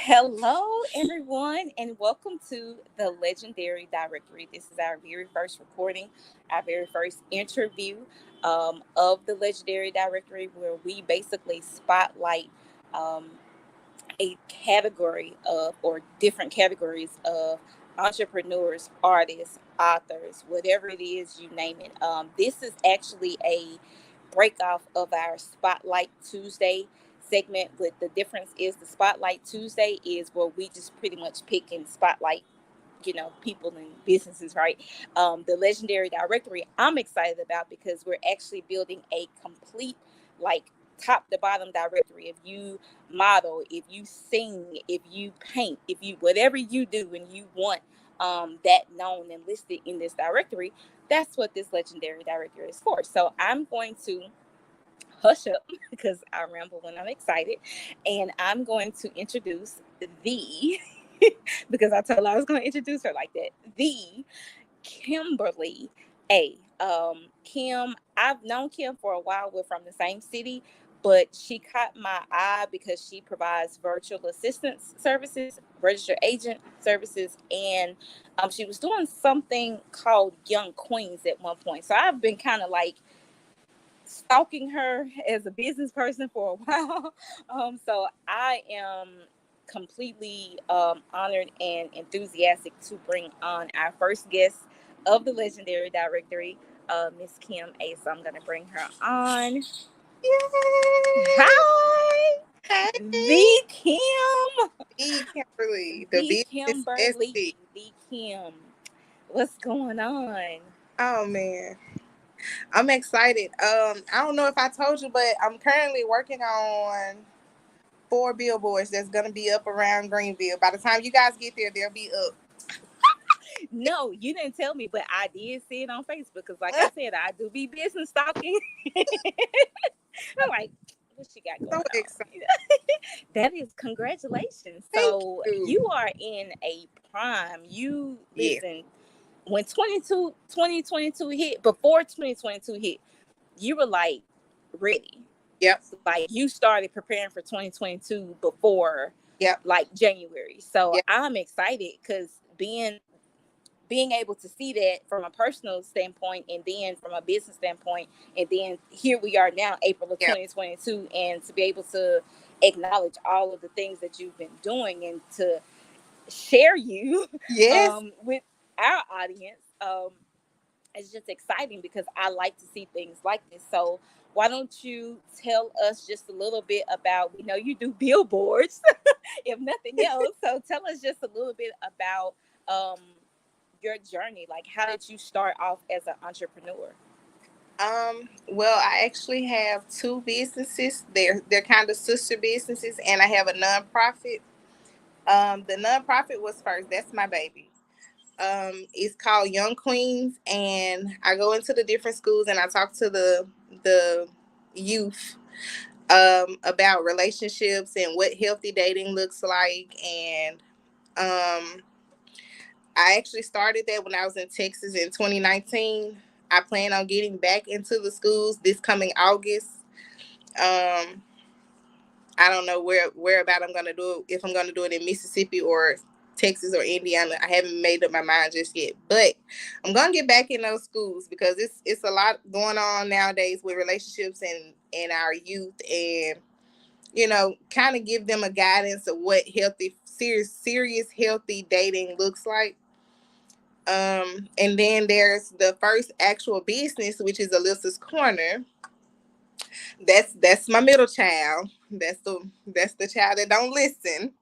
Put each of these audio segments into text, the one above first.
Hello, everyone, and welcome to the Legendary Directory. This is our very first recording, our very first interview of the Legendary Directory, where we basically spotlight um, a category of, or different categories of entrepreneurs, artists, authors, whatever it is, you name it. This is actually a break off of our Spotlight Tuesday segment. But the difference is the Spotlight Tuesday is where we just pretty much pick and spotlight, people and businesses, right? The Legendary Directory I'm excited about because we're actually building a complete, like, top to bottom directory. If you model, if you sing, if you paint, if you, whatever you do and you want that known and listed in this directory, that's what this Legendary Directory is for. So I'm going to hush up because I ramble when I'm excited, and I'm going to introduce the because I told her I was going to introduce her like that. The Kimberlee A. Kim, I've known Kim for a while. We're from the same city, but she caught my eye because she provides virtual assistance services, registered agent services, and she was doing something called Young Queens at one point. So I've been kind of like stalking her as a business person for a while. So I am completely honored and enthusiastic to bring on our first guest of the Legendary Directory, Miss Kim A. So I'm going to bring her on. Yay! Hi, Hey, the Kim, Kimberlee, the the business Kimberlee, bestie. the Kim. What's going on? Oh man, I'm excited. I don't know if I told you, but I'm currently working on 4 billboards that's gonna be up around Greenville. By the time you guys get there, they'll be up. No, you didn't tell me, but I did see it on Facebook because, like I said, I do be business stalking. I'm like, what she got So going on? excited! That is congratulations. Thank So you. you are in a prime. You Yeah. listen, when 2022 hit, before 2022 hit, you were like ready. Yep. Like you started preparing for 2022 before Yep. like January. So Yep. I'm excited because being able to see that from a personal standpoint and then from a business standpoint, and then here we are now, April of Yep. 2022, and to be able to acknowledge all of the things that you've been doing and to share you Yes. with our audience. It's just exciting because I like to see things like this. So why don't you tell us just a little bit about, we know you do billboards, if nothing else. So tell us just a little bit about um, your journey. Like, how did you start off as an entrepreneur? Well, I actually have 2 businesses. They're kind of sister businesses, and I have a nonprofit. The nonprofit was first. That's my baby. It's called Young Queens, and I go into the different schools and I talk to the youth about relationships and what healthy dating looks like. And I actually started that when I was in Texas in 2019. I plan on getting back into the schools this coming August. Um, I don't know where about I'm gonna do it, if I'm gonna do it in Mississippi or Texas or Indiana. I haven't made up my mind just yet, but I'm gonna get back in those schools because it's a lot going on nowadays with relationships and our youth, and kind of give them a guidance of what healthy, serious healthy dating looks like. And then there's the first actual business, which is Alyssa's Corner. That's my middle child. That's the child that don't listen.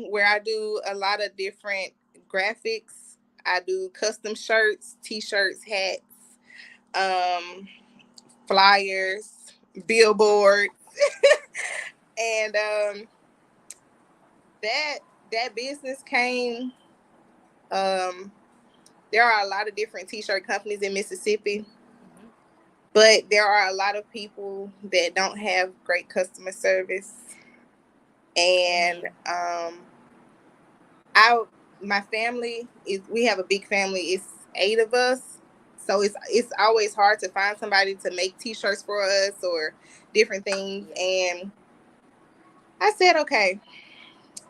Where I do a lot of different graphics. I do custom shirts, t-shirts, hats, um, flyers, billboards, and that that business came. Um, there are a lot of different t-shirt companies in Mississippi, Mm-hmm. but there are a lot of people that don't have great customer service, and Mm. I my family is we have a big family. It's 8 of us, so it's always hard to find somebody to make t-shirts for us or different things. Yeah. And I said, okay.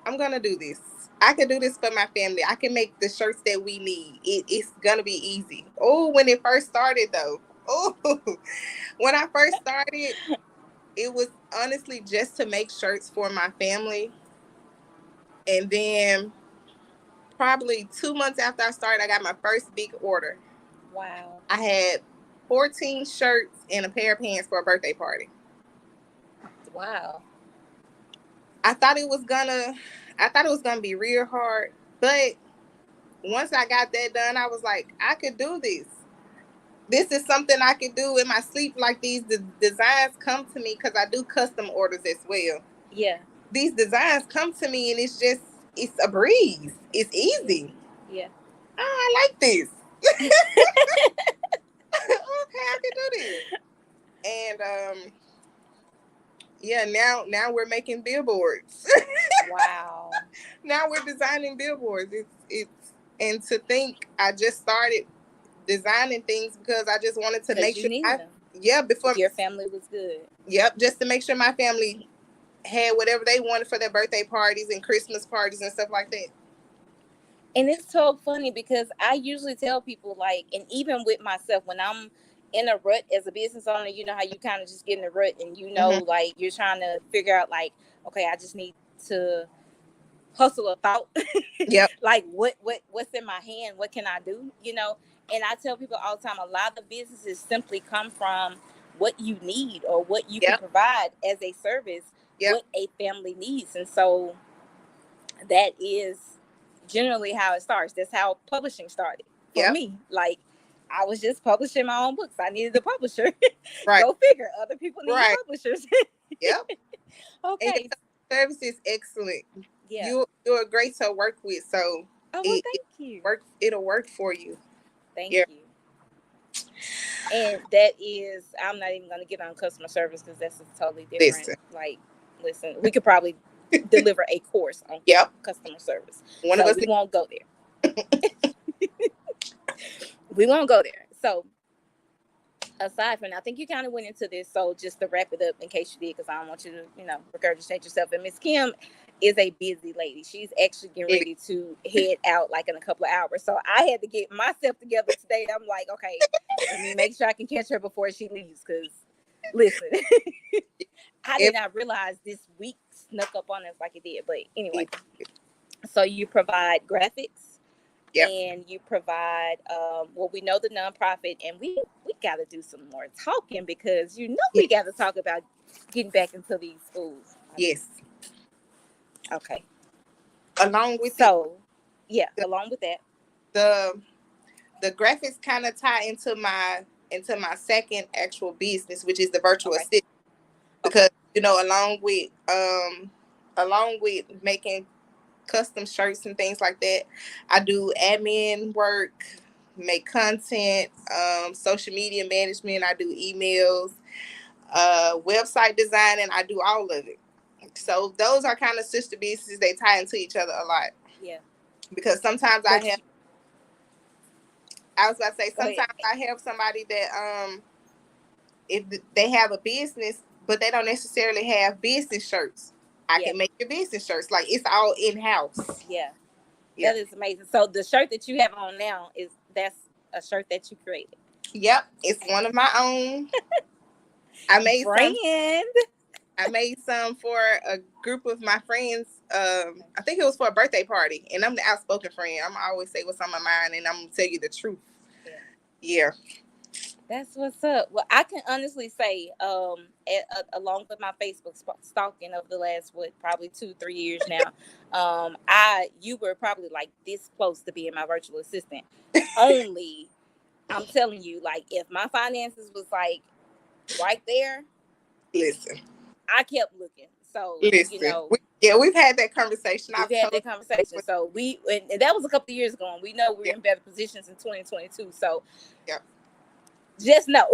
I'm gonna do this. I can do this for my family. I can make the shirts that we need. It's gonna be easy. Oh, when it first started though. Oh, when I first started, it was honestly just to make shirts for my family. And then probably 2 months after I started, I got my first big order. Wow. I had 14 shirts and a pair of pants for a birthday party. Wow. I thought it was gonna I thought it was gonna be real hard, but once I got that done, I was like, I could do this. This is something I could do in my sleep. Like these designs come to me because I do custom orders as well. Yeah. These designs come to me and it's a breeze. It's Yeah. easy. Yeah. Oh, I like this. Okay, I can do this. And yeah, now we're making billboards. Wow. Now we're designing billboards. It's and to think I just started designing things because I just wanted to Because make you sure needed them. before Your family was good. yep, just to make sure my family had whatever they wanted for their birthday parties and Christmas parties and stuff like that. And it's so funny because I usually tell people, like, and even with myself, when I'm in a rut as a business owner, you know how you kind of just get in a rut and Mm-hmm. like, you're trying to figure out, like, okay, I just need to hustle a thought. Yep. Like, what's in my hand? What can I do? And I tell people all the time, a lot of businesses simply come from what you need or what you can Yep. provide as a service, Yep. what a family needs. And so that is generally how it starts. That's how publishing started for Yep. me. Like, I was just publishing my own books. I needed a publisher. Right. Go figure. Other people need Right. publishers. Yep. And Okay. your service is excellent. Yeah. You're great to work with, so Oh, well, thank you. it'll work for you. Thank Yeah. you. And that is, I'm not even going to get on customer service because that's a totally different. Listen. Like, listen, we could probably deliver a course on Yep. customer service. One of So us. we won't go there. We won't go there. So aside from, I think you kind of went into this. So just to wrap it up, in case you did, because I don't want you to, regurgitate yourself. And Miss Kim is a busy lady. She's actually getting ready to head out like in a couple of hours. So I had to get myself together today. I'm like, okay, let me make sure I can catch her before she leaves. Because listen, I did not realize this week snuck up on us like it did. But anyway, so you provide graphics. Yep. And you provide, well, we know the nonprofit, and we got to do some more talking because we got to talk about getting back into these schools. Yes. Okay. Along with along with that, the graphics kind of tie into my second actual business, which is the virtual assistant, because along with making custom shirts and things like that, I do admin work, make content, social media management. I do emails, website design, and I do all of it. So those are kind of sister businesses. They tie into each other a lot. Yeah. Because sometimes I was about to say, sometimes I have somebody that if they have a business, but they don't necessarily have business shirts, I can make your business shirts. Like, it's all in-house. Yeah. That is amazing. So the shirt that you have on now, that's a shirt that you created? Yep. It's one of my own. I made some for a group of my friends. I think it was for a birthday party, and I'm the outspoken friend. I'm always say what's on my mind, and I'm gonna tell you the truth. Yeah. That's what's up. Well, I can honestly say, along with my Facebook stalking over the last probably 2-3 years now, you were probably like this close to being my virtual assistant. Only, I'm telling you, like, if my finances was like right there, listen, I kept looking. So we've had that conversation. So and that was a couple of years ago, and we know we're in better positions in 2022. So just know,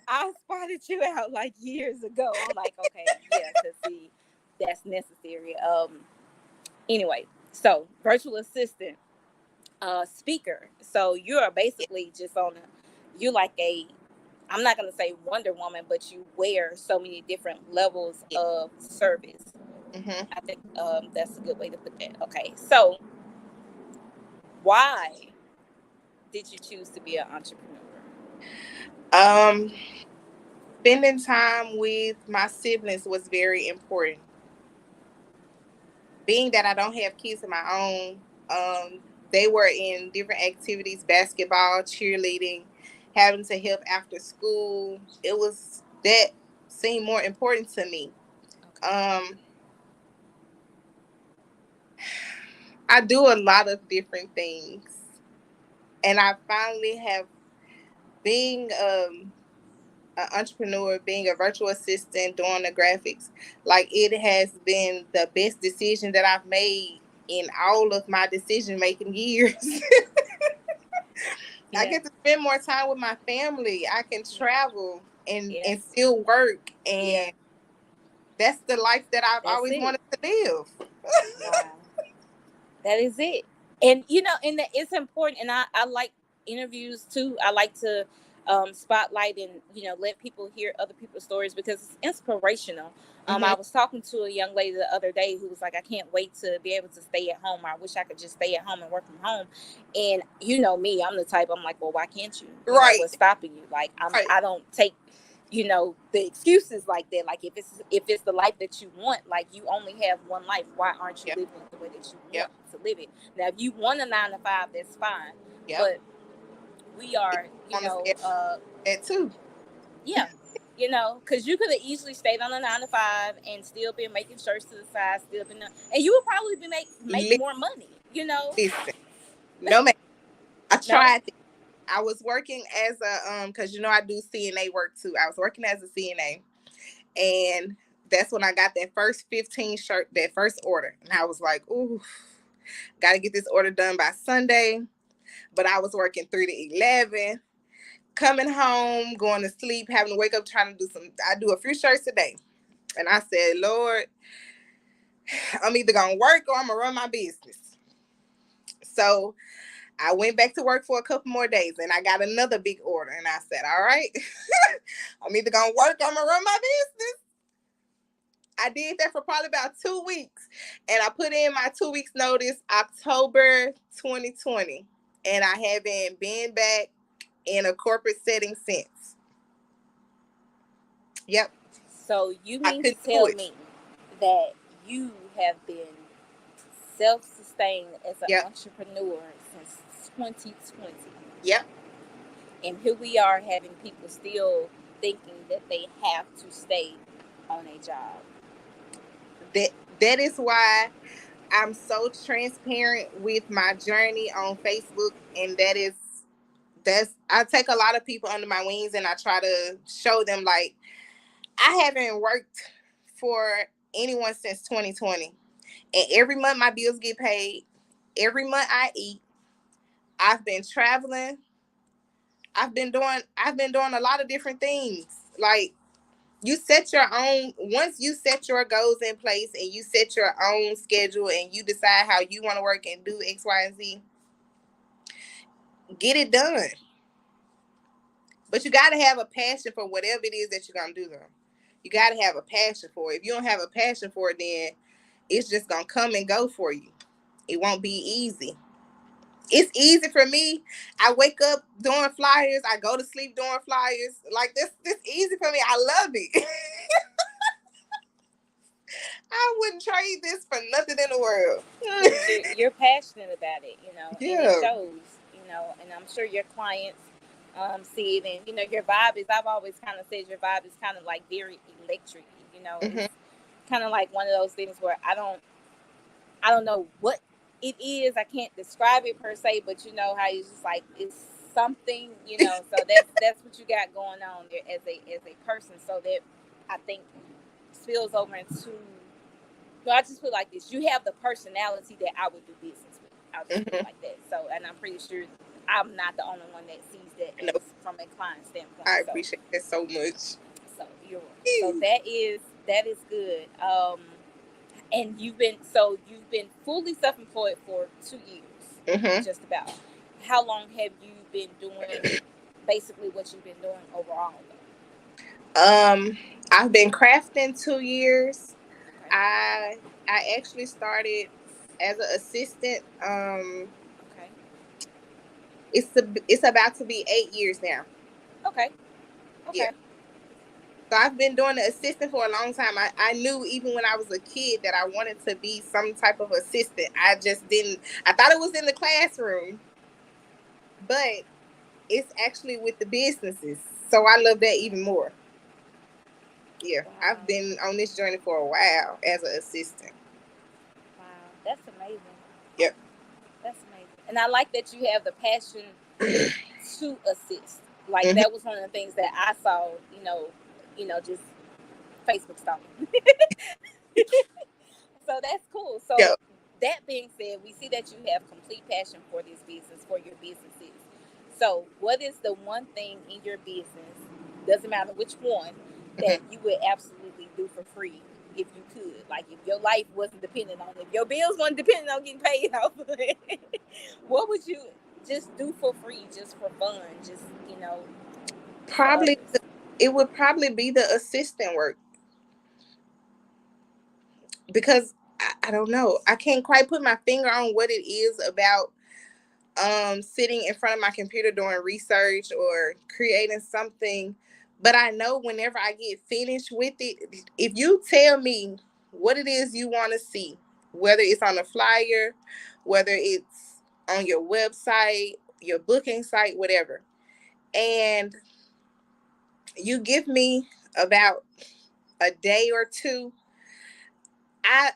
I spotted you out like years ago. I'm like, okay, see, that's necessary. Anyway, so virtual assistant, speaker. So you're basically just you're like I'm not going to say Wonder Woman, but you wear so many different levels of service Mm-hmm. I think that's a good way to put that. Okay, so why did you choose to be an entrepreneur? Um, Spending time with my siblings was very important. Being that I don't have kids of my own, they were in different activities, basketball, cheerleading, having to help after school. It was that seemed more important to me. Okay. Um, I do a lot of different things, and I finally have being an entrepreneur, being a virtual assistant, doing the graphics. Like it has been the best decision that I've made in all of my decision making years. I Yeah. get to spend more time with my family. I can Yeah. travel and Yes. still work, Yeah. and that's the life that I've That's always it. wanted to live. Wow. That is it. And and it's important. And I like interviews too. I like to spotlight and let people hear other people's stories because it's inspirational. I Hmm. was talking to a young lady the other day who was like, I can't wait to be able to stay at home. I wish I could just stay at home and work from home. And you know me, I'm the type. I'm like, well, why can't you? Right, What's stopping you? Like right, I don't take the excuses like that. Like if it's the life that you want, like you only have one life, why aren't you yep, living it the way that you want yep, to live it? Now if you want a 9 to 5, that's fine, yep. but we are Want to say that too. yeah, because you could have easily stayed on a 9 to 5 and still been making shirts to the side, still been and you would probably be make Li- more money. Listen, no man, I No. tried. I was working as a because I do CNA work too. I was working as a CNA, and that's when I got that first 15 shirt, that first order, and I was like, "Ooh, got to get this order done by Sunday." But I was working 3 to 11, coming home, going to sleep, having to wake up trying to do some. I do a few shirts a day, and I said, "Lord, I'm either gonna work or I'm gonna run my business." So I went back to work for a couple more days and I got another big order. And I said, all right, I'm either going to work or I'm going to run my business. I did that for probably about 2 weeks. And I put in my 2 weeks notice October 2020. And I haven't been back in a corporate setting since. Yep. So you I mean to couldn't do tell it. me that you have been self-sustained as an Yep. entrepreneur since 2020, Yep. and here we are having people still thinking that they have to stay on a job? That, that is why I'm so transparent with my journey on Facebook. And I take a lot of people under my wings and I try to show them like I haven't worked for anyone since 2020. And every month my bills get paid. Every month I eat. I've been traveling. I've been doing a lot of different things. Like you set your own once you set your goals in place and you set your own schedule and you decide how you want to work and do X, Y, and Z, get it done. But you got to have a passion for whatever it is that you're going to do, though. You got to have a passion for it. If you don't have a passion for it, then it's just going to come and go for you. It won't be easy. It's easy for me. I wake up doing flyers. I go to sleep doing flyers. Like this easy for me. I love it. I wouldn't trade this for nothing in the world. Because you're passionate about it, and it Yeah. shows, and I'm sure your clients see it, and your vibe is. I've always kind of said your vibe is kind of like very electric. Hmm. It's kind of like one of those things where I don't know what it is. I can't describe it per se, but you know how you just like it's something. So that's what you got going on there as a person. So that I think spills over into. Well, I just feel like this. You have the personality that I would do business with. I'll just put it Hmm. like that. So, and I'm pretty sure I'm not the only one that sees that No, as from a client standpoint. I So, appreciate that so much. so you're right. So that is good. And you've been fully self-employed for 2 years, Hmm. just about. How long have you been doing basically what you've been doing overall? Um, I've been crafting 2 years. Okay. I actually started as an assistant. Okay. It's about to be 8 years now. Okay. Yeah. Okay. So I've been doing the assistant for a long time. I knew even when I was a kid that I wanted to be some type of assistant. I just didn't. I thought it was in the classroom, but it's actually with the businesses. So I love that even more. Yeah, I've Wow. been on this journey for a while as an assistant. Wow. That's amazing. Yep. That's amazing. And I like that you have the passion to assist. Like Hmm. that was one of the things that I saw, just Facebook stalking. So that's cool. So Yep. that being said, we see that you have complete passion for this business, for your businesses. So what is the one thing in your business, doesn't matter which one, that Hmm. you would absolutely do for free if you could? Like if your life wasn't dependent on it, if your bills weren't dependent on getting paid off of it, what would you just do for free, just for fun, just, for Probably others? it would probably be the assistant work because I don't know. I can't quite put my finger on what it is about sitting in front of my computer doing research or creating something. But I know whenever I get finished with it, if you tell me what it is you want to see, whether it's on a flyer, whether it's on your website, your booking site, whatever, and you give me about a day or two,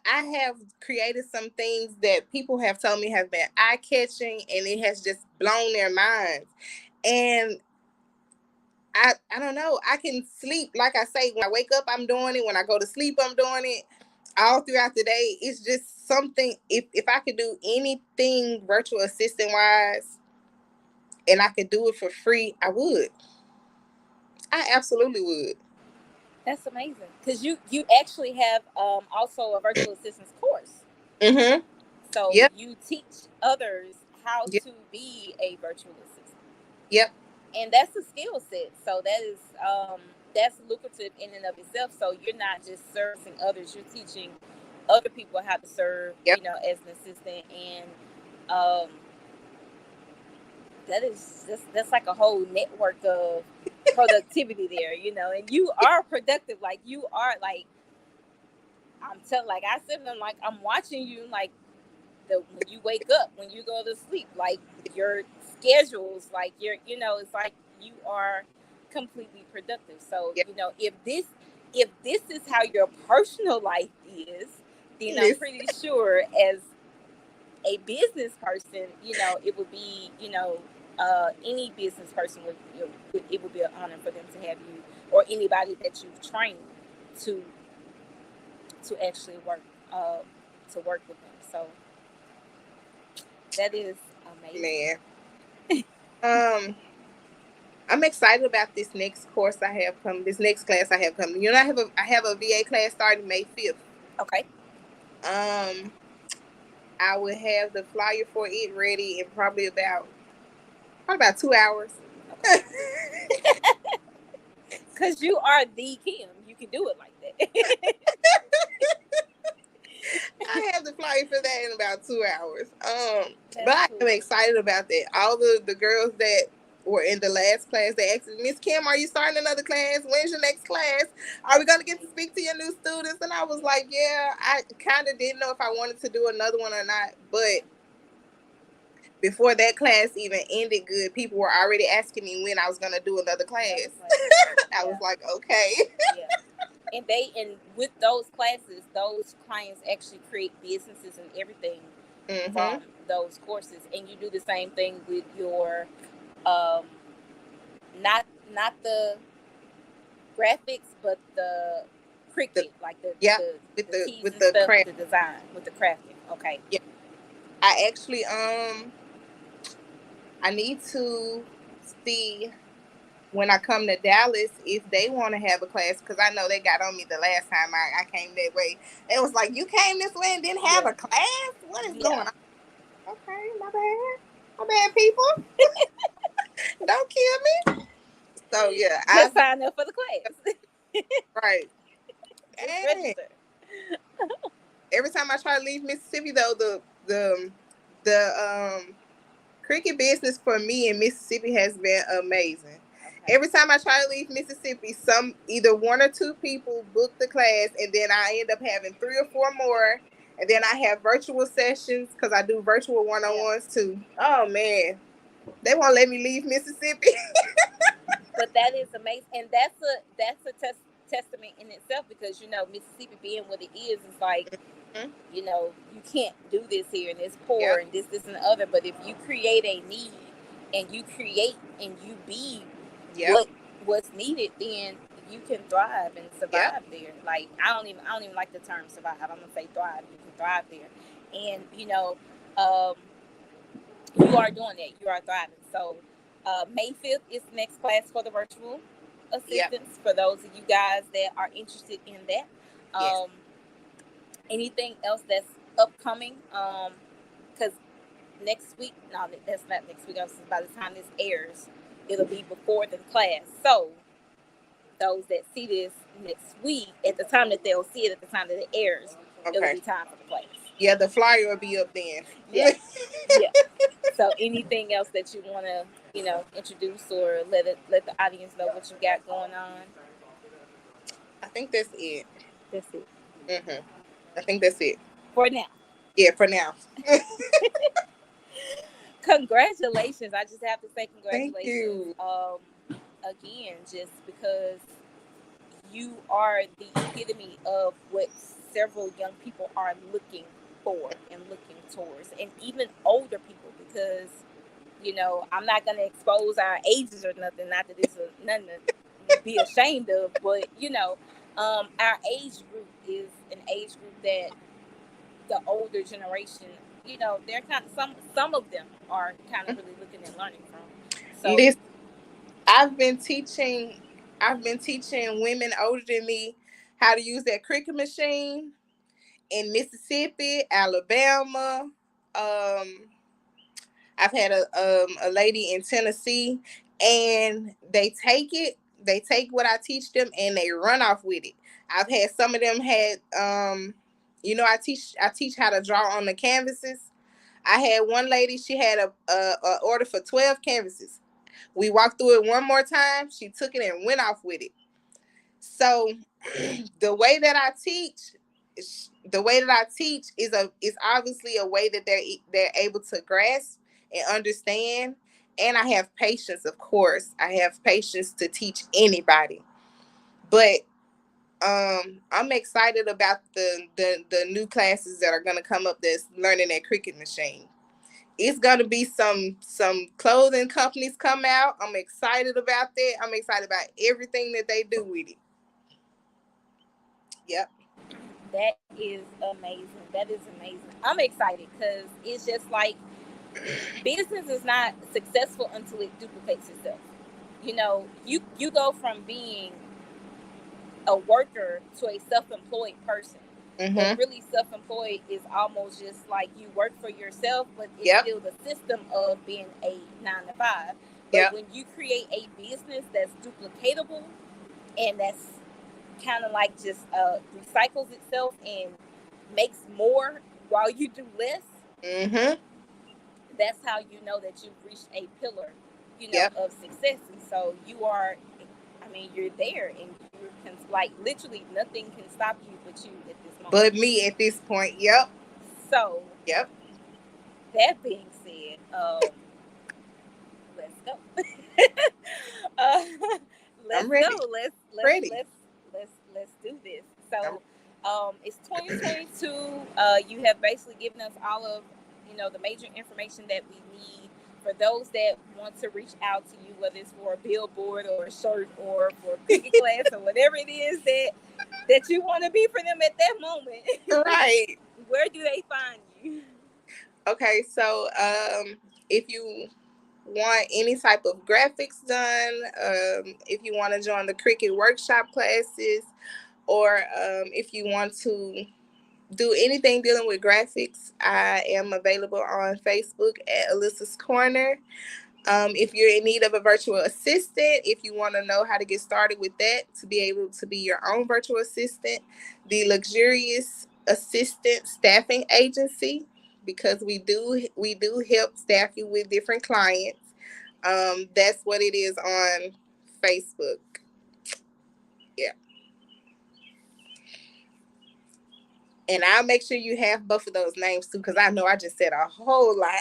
I have created some things that people have told me have been eye catching and it has just blown their minds. And I don't know. I can sleep. Like I say, when I wake up, I'm doing it. When I go to sleep, I'm doing it. All throughout the day, it's just something. If I could do anything virtual assistant wise, and I could do it for free, I would. I absolutely would. That's amazing because you actually have also a virtual assistance course. Mhm. So Yep. you teach others how Yep. to be a virtual assistant, Yep. and that's a skill set. So that's lucrative in and of itself. So you're not just servicing others; you're teaching other people how to serve, Yep. as an assistant, and um, that's like a whole network of productivity there, and you are productive. Like you are like I'm telling, like I said, I'm like I'm watching you, like when you wake up, when you go to sleep, like your schedules, like it's like you are completely productive. So Yep. if this is how your personal life is, then I'm Listen. pretty sure as a business person, it would be, any business person it would be an honor for them to have you, or anybody that you've trained to actually uh, work with them. So that is amazing. Man. Um. I'm excited about this next course I have coming. This next class I have coming. I have a VA class starting May 5th. Okay. Um, I will have the flyer for it ready in probably about 2 hours. Okay. Because you are the Kim. You can do it like that. I have the flyer for that in about 2 hours. But That's I cool. am excited about that. All the girls that were in the last class, they asked me, Miss Kim, are you starting another class? When's your next class? Are we gonna get to speak to your new students? And I was like, yeah, I kind of didn't know if I wanted to do another one or not, but before that class even ended good, people were already asking me when I was gonna do another Another class. class. I was Yeah. like, okay. Yeah. And with those classes, those clients actually create businesses and everything Mhm. from those courses. And you do the same thing with your um not not the graphics, but the The cricket, like the Yep, the, with the the teas with and the stuff with craft. the design, with the crafting. Okay. Yeah. I actually I need to see when I come to Dallas if they want to have a class because I know they got on me the last time I came that way. It was like you came this way and didn't have Yeah. a class. What is Yeah. going on? Okay, my bad, people. Don't kill me. So yeah, Just I've been sign up for the class. right. Just Dang. register. time I try to leave Mississippi, though, the cricket business for me in Mississippi has been amazing. Okay. Every time I try to leave Mississippi, some either one or two people book the class, and then I end up having 3 or 4 more, and then I have virtual sessions because I do virtual one-on-ones too. Oh man, they won't let me leave Mississippi. But that is amazing, and that's a testament in itself, because Mississippi being what it is like, Mhm. you can't do this here, and it's poor, Yep. and this and the other. But if you create a need, and you create and you be Yep. what's needed, then you can thrive and Yep. survive there. Like, I don't even like the term survive. I'm gonna say thrive. You can thrive there, and um, you are doing that. You are thriving. So, May 5th is the next class for the virtual Yep. assistants, for those of you guys that are interested in that. Yes. Anything else that's upcoming? Because next week, no, that's not next week. By the time this airs, it'll be before the class. So, those that see this next week, at the time that they'll see it, at the time that it airs, it'll Okay. be time for the class. Yeah, the flyer will be up then. Yeah. Yeah. So, anything else that you want to, introduce, or let the audience know what you got going on? I think that's it. That's it Mhm. I think that's it. for now. Yeah, for now. Congratulations! I just have to say Thank congratulations. you. Again, just because you are the epitome of what several young people are looking for and looking towards, and even older people, because I'm not going to expose our ages or nothing, not that it's nothing to be ashamed of, but our age group is an age group that the older generation, they're kind of, some of them are kind of really looking and learning from. So, Listen, I've been teaching women older than me how to use that cricket machine in Mississippi, Alabama. Um, I've had a lady in Tennessee, and they take what I teach them, and they run off with it. I've had some of them had I teach how to draw on the canvases. I had one lady, she had a order for 12 canvases. We walked through it one more time. She took it and went off with it. So the way that I teach, is obviously a way that they're able to grasp and understand. And I have patience, of course. I have patience to teach anybody. But I'm excited about the new classes that are gonna come up that's learning that cricket machine. It's gonna be some clothing companies come out. I'm excited about that. I'm excited about everything that they do with it. Yep. that is amazing. That is amazing. I'm excited because it's just like, business is not successful until it duplicates itself. You go from being a worker to a self-employed person. But Mm-hmm. really, self-employed is almost just like you work for yourself, but it's Yep. still the system of being a 9 to 5. But Yep. when you create a business that's duplicatable, and that's kind of like just recycles itself and makes more while you do less, Mm-hmm. that's how you know that you've reached a pillar, Yep. of success. And so you are, you're there, and you can, like, literally nothing can stop you but you at this moment. But me at this point. Yep. So, Yep. that being said, let's go. uh, let's I'm ready. go. Ready. Let's do this. So, I'm, it's 2022. You have basically given us all of the major information that we need for those that want to reach out to you, whether it's for a billboard or a shirt or for a cricket class or whatever it is that you want to be for them at that moment. right. Where do they find you? Okay. So if you want any type of graphics done, if you want to join the cricket workshop classes, or if you want to do anything dealing with graphics, I am available on Facebook at Alyssa's Korner. If you're in need of a virtual assistant, if you want to know how to get started with that to be able to be your own virtual assistant, the luxurious assistant staffing agency because we do help staff you with different clients. That's what it is on Facebook. Yeah. And I'll make sure you have both of those names too, because I know I just said a whole lot.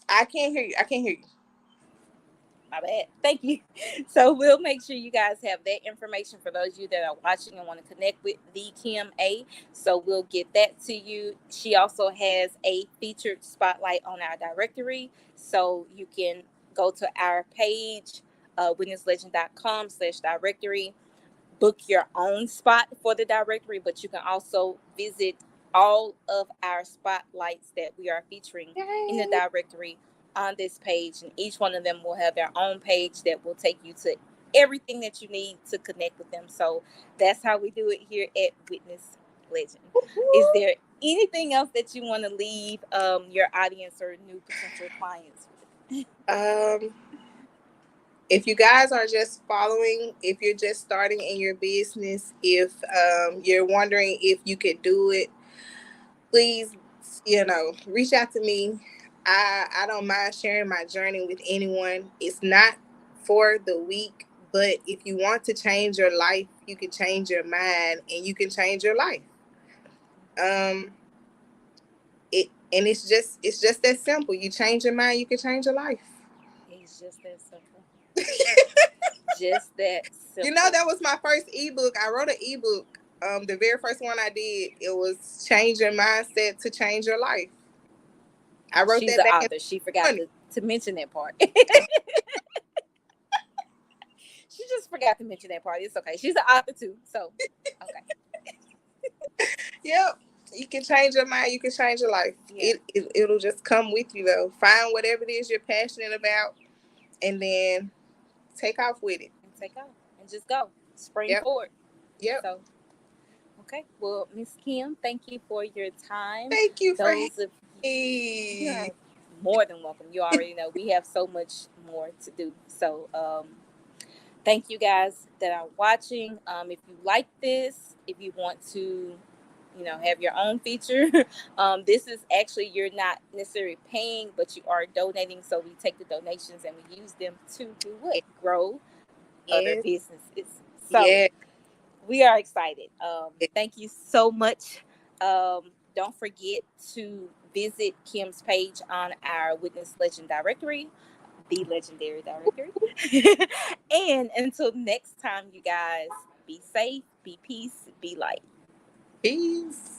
I can't hear you. I can't hear you. My bad. Thank you. So we'll make sure you guys have that information for those of you that are watching and want to connect with the Kim A. So we'll get that to you. She also has a featured spotlight on our directory. So you can go to our page, witnesslegend.com/directory, book your own spot for the directory, but you can also visit all of our spotlights that we are featuring in the Yay. directory on this page. And each one of them will have their own page that will take you to everything that you need to connect with them. So that's how we do it here at Witness Legend. Is there anything else that you want to leave your audience or new potential clients with? If you guys are just following, if you're just starting in your business, if you're wondering if you could do it, please, reach out to me. I don't mind sharing my journey with anyone. It's not for the weak, but if you want to change your life, you can change your mind and you can change your life. Um, it's just that simple. You change your mind, you can change your life. It's just that simple. Just that simple. That was my first ebook. I wrote an ebook. The very first one I did, it was change your mindset to change your life. I wrote She's that the back in author. She forgot 20. to mention that part. She just forgot to mention that part. It's okay. She's the author too. So, okay. Yep. You can change your mind. You can change your life. Yeah. It'll just come with you though. Find whatever it is you're passionate about, and then take off with it. And take off and just go. Spring Yep. forward. Yep. So, okay. Well, Miss Kim, thank you for your time. Thank you for Those of you me. are more than welcome. You already know we have so much more to do. So, thank you guys that are watching. If you like this, if you want to, have your own feature, this is actually, you're not necessarily paying, but you are donating. So we take the donations and we use them to do what? Grow other Yes. businesses. So Yeah. we are excited. Thank you so much. Don't forget to visit Kim's page on our Witness Legend directory, the legendary directory. And until next time, you guys, be safe, be peace, be light. Peace.